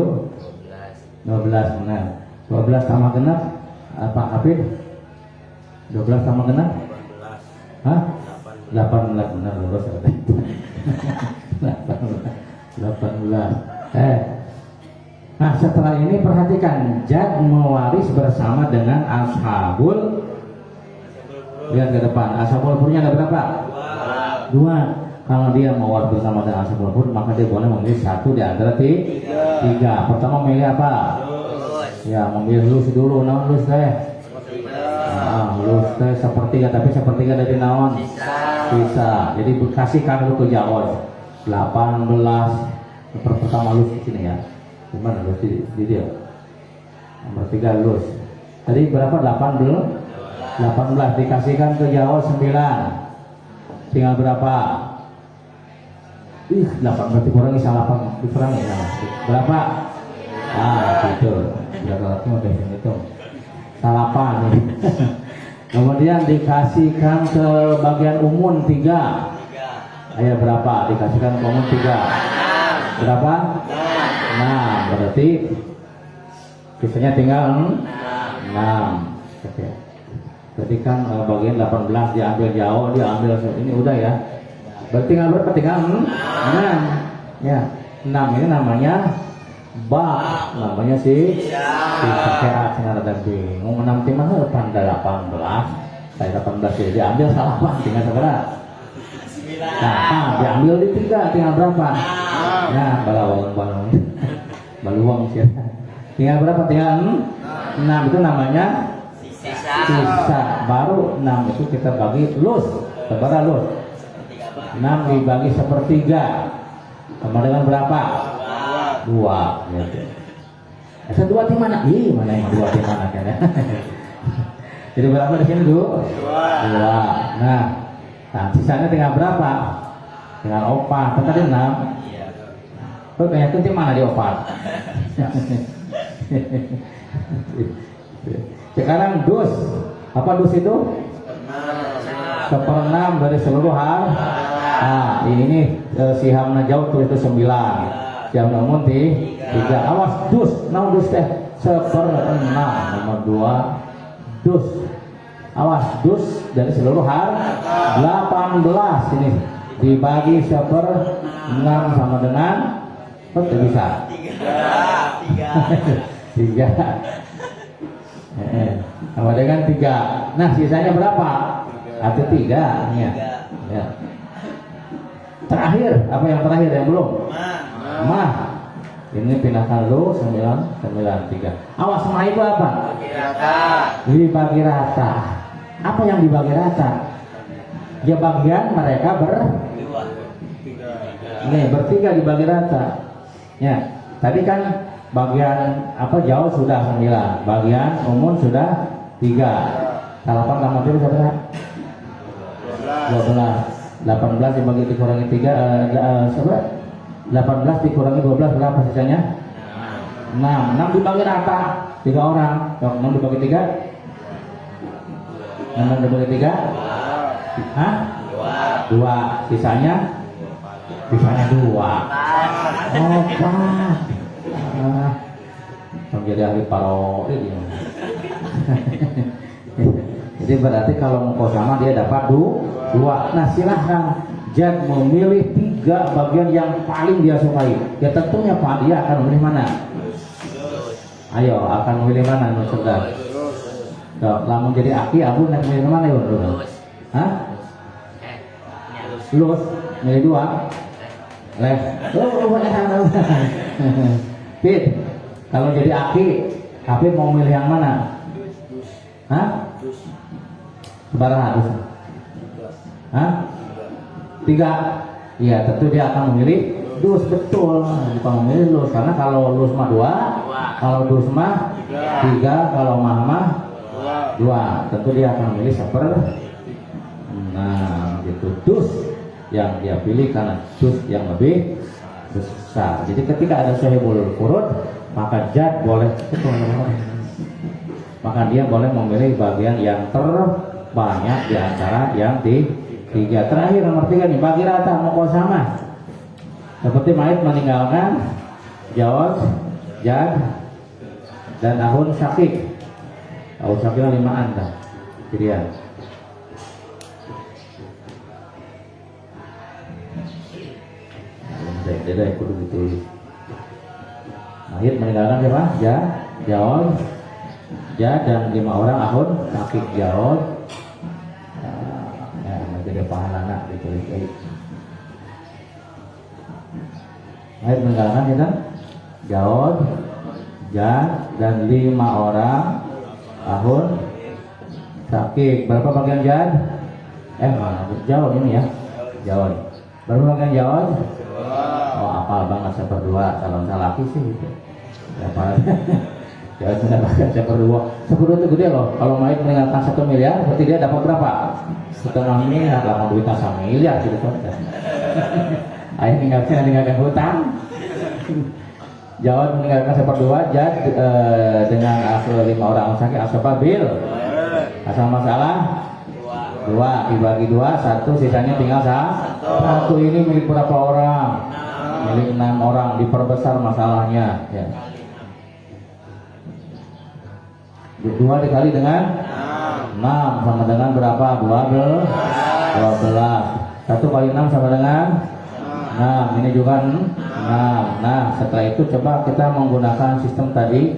12 benar. 12 tambah genap apa Hafid? 12 tambah genap? 18. Hah? 18 benar lulus. 18. Nah setelah ini perhatikan, Jad mewaris bersama dengan ashabul. Lihat ke depan, ashabul furnya ada berapa? 2. Kalau dia mewaris bersama dengan ashabul fur, maka dia boleh memilih 1 di antara 3. Pertama memilih apa? Ya, memilih lus dulu, naon lus teh? Lus teh sepertiga, tapi sepertiga dari naon? Sisa. Jadi kasihkan dulu ke Jawa. 18 pertama lus di sini ya. Gimana lus di dia? Nomor 3 lus. Tadi berapa? 18 dikasihkan ke Jawa 9. Tinggal berapa? 8 berarti kurangi 8 dikurangi ya. Berapa? Gitu. Berarti udah itu. Salapan nih. Kemudian dikasihkan ke bagian umun 3. Ayo berapa? Dikasihkan ke umun 3. Berapa? 6. Berarti sisanya tinggal 6. Oke. Berarti kan bagian 18 diambil jauh, diambil ini udah ya. Berarti tinggal berapa? Tinggal 6. Ya. 6 ini namanya namanya si sehat senara dan bingung 6 timah 18 saya 18 jadi diambil salapan tinggal berapa? Nah diambil di 3 tinggal berapa? Nah baluang sih tinggal berapa? Tinggal 6 itu namanya sisa. Baru 6 itu kita bagi lus seberapa lus? 6 dibagi 1/3 sama dengan berapa? 2 gitu. Asa 2 di mana? Mana yang 2 di mana kan ya? Jadi berapa di sini 2? 2. Nah, sisanya tinggal berapa? Tinggal 4. Tadi 6. Tuh kayak itu di mana di 4? Sekarang dus. Apa dus itu? 1/6 dari seluruh hal. Nah, ini sihamna jauh tulis itu 9. Yang namun 3. Awas dus, naon dus teh 1/6 nomor 2 dus. Awas dus dari seluruh hal 18 ini dibagi 1/6 sama dengan betul bisa 3 sama dengan 3. Nah sisanya berapa? Ada 3 ya. Terakhir apa yang terakhir yang belum? Ini pindahkan lu 993. Awas sama itu apa? Bagi rata. Dibagi rata. Apa yang dibagi rata? Ya bagian mereka Dua. Tiga. nih bertiga dibagi rata. Ya, tadi kan bagian apa jauh sudah 9, bagian umum sudah 3. Salapan tambah itu berapa? 12. 18 dibagi dikurangi 3 coba 18 dikurangi 12 berapa sisanya? 6. 6 dibagi rata 3 orang. 6 dibagi 3? 6 dibagi 3? Hah? 2. Sisanya 2. Oh, Pak. Menjadi ahli parodi dia. Jadi berarti kalau mau sama dia dapat 2. Nah, silahkan Jad memilih 3 bagian yang paling dia sukai. Ya tentunya Pak dia akan memilih mana? Ayo, akan memilih mana menurut saudara? Lamun jadi aki, aku nak milih mana ya? Hah? Lus, milih 2. Les. Pit, kalau jadi aki, Hafid mau milih yang mana? Hah? Sebaraha? Hah? 3. Iya, tentu dia akan memilih dus, betul. Bukan memilih lus, karena kalau lus mah 2, kalau dus mah 3, kalau mah 2. Tentu dia akan memilih nah, gitu. Dus yang dia pilih karena dus yang lebih besar. Jadi ketika ada sahibul furud, maka Jad boleh maka dia boleh memilih bagian yang terbanyak di antara yang 3. Terakhir nomor 3 nih, bagi rata muqasamah. Seperti Mait meninggalkan Jawaz, Jad, dan Ahun Syakik. Ahun Syakiknya 5-an dah. Jadi ya. Tidak kudu ditulis. Mait meninggalkan siapa? Jawaz, Jad, dan 5 orang Ahun Syakik. Jawaz jadi pahalana ditulis baik. Ayat meninggalkan kita Jawad, Jad, dan 5 orang Ahun Syakik. Berapa bagian Jad? Jawad ini ya. Jawad. Berapa bagian Jawad? Oh, apal banget seperdua. Calon laki sih gitu. Apal. Jawad sudah bagian seperdua. Seperdua itu gede loh. Kalau Mait meninggalkan 1 miliar, berarti dia dapat berapa? 1,5 miliar, lah duitnya 1 miliar gitu kan. Ayah meninggalkan hutang. Jawad meninggalkan 1/2, Jad dengan asal 5 orang sakit asal bil. Asal masalah 2 dibagi 2, 1 sisanya tinggal 1. Ini milik berapa orang? Milik 6 orang, diperbesar masalahnya ya. 2 dikali dengan 6 sama dengan berapa? 12. 1 kali 6 sama dengan 6. Ini juga 6. Nah, setelah itu coba kita menggunakan sistem tadi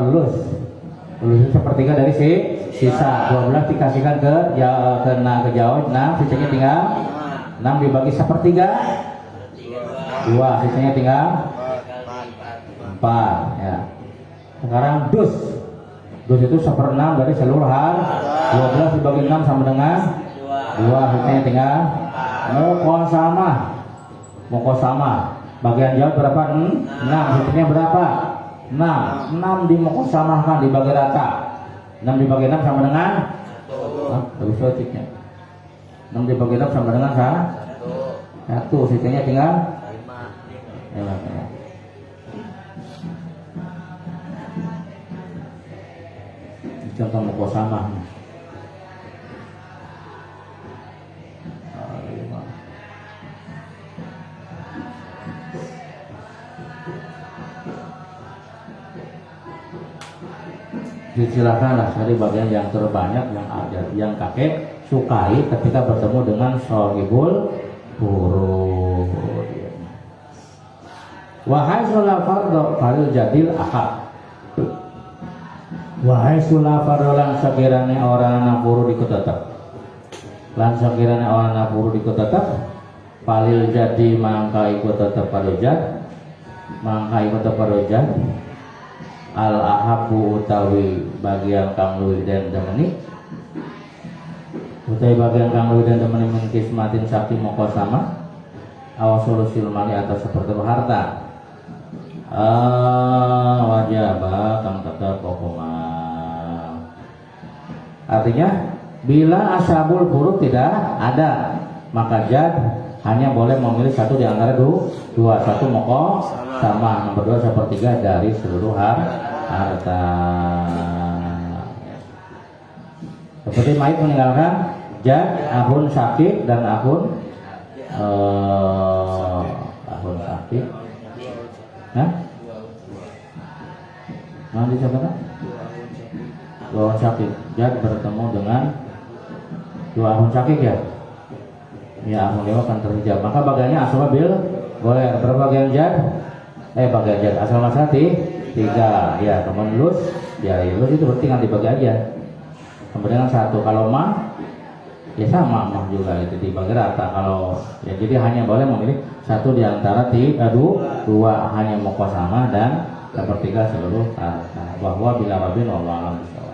lulus. Lulus itu sepertiga dari sisa 12 dikasihkan ke Jawad 6, sisanya tinggal 6 dibagi sepertiga 2, sisanya tinggal 4 ya. Sekarang dus itu 1/6 dari seluruh hal. 12 dibagi 6 sama dengan 2, sisanya tinggal muqasamah. Bagian Jawad berapa? 6, sisanya berapa? 6 dimuqasamahkan dibagi rata. 6 dibagi 6 sama dengan lebih sotiknya. 6 dibagi 6 sama dengan 1, sisanya tinggal 5. Contoh muqasamah. Silakanlah cari bagian yang terbanyak yang ada yang kakek sukai ketika bertemu dengan shahibul furud. Wahai sulal fardhu falil jadil ahad. Wahai sulal fardhu lan sakirane orang nafuru ikut tetap. Lan sakirane orang nafuru ikut tetap. Falil jadi mangka ikut tetap pada jad. mangka iku taparoja al ahabu utawi bagian kang luwih den demeni utawi bagian kang luwih den demeni mengkismatin saking moko sama awasulusil mali atau seperti harta wajaba kang tetep pokoma. Artinya bila ashabul furud tidak ada, maka jad hanya boleh memilih satu di antara dua, satu moko sama, nomor dua sepertiga dari seluruh harta. Seperti Mait meninggalkan jad, ahun sakit dan ahun sakit. Hah? Nanti siapa kan? Dua ahun sakit. Jad bertemu dengan dua ahun sakit ya. Ya, ahun dewa kan terhijab. Maka bagiannya asal bil boleh berapa bagian jad? Bagian jad asal masati 3. Ya, teman lus. Ya, lus itu berarti kan dibagi aja. Kemudian 1 kalau mah ya sama mah juga itu dibagi rata. Kalau ya jadi hanya boleh memilih satu di antara dua hanya moko sama dan sepertiga seluruh harta. Bahwa bila rabin wallahu a'lam bishawab.